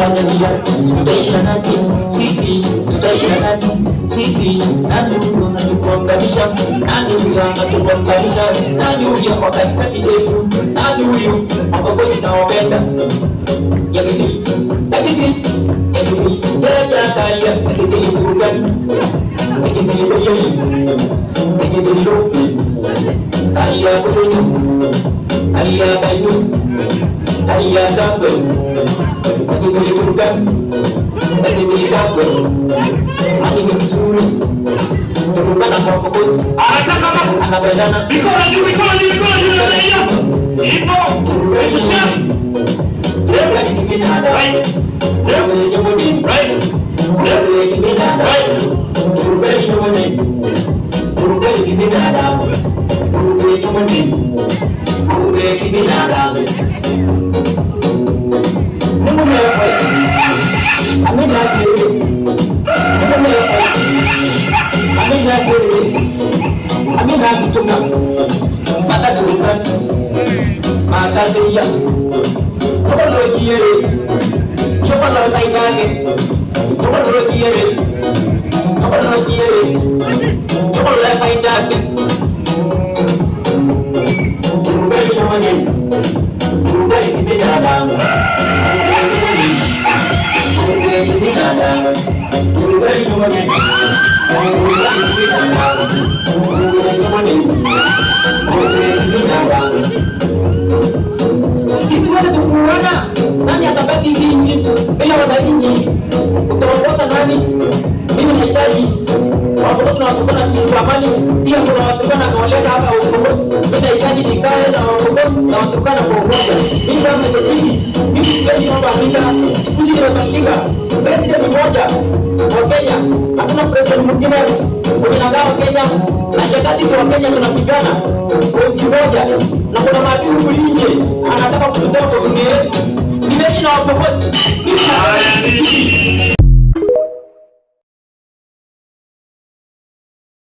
tutafanya dia, tutaishi na nani? Sisi tutaishi na nani? Sisi nani huyo anatugonganisha? Nani huyo anatugonganisha? Nani huyo kwa katikati yetu? Nani huyo ambapo tunawapenda? Yakiti daraja kaya yakiti bukan yakiti boyei yakiti lopi kaya kudu kaya kayu kaya gambe yakiti bukan yakiti gambe ani mzuri turukan hapo anataka anabezana mikono juu ipo right. Sisi wote tukuona nani atabaki nchi bila wananchi? Utaongoza nani? Mimi nahitaji watu tunawatokana kuishi kwa amani. Pia kuna watokana kawaleta hapa Uskogo. Mimi nahitaji nikae na Wakongo na watokana kwa umoja. Mimi kama mtetezi, mimi sipendi mambo Afrika. Siku hizi nimebadilika. President ni mmoja wa Kenya. Hakuna president mwingine kwenye nagawa Kenya. Na shangazi wa Kenya tunapigana kwa nchi moja. Na kuna maadui huko nje anataka kututoa kwa dunia yetu. Nimeishi na Wakongo. Mimi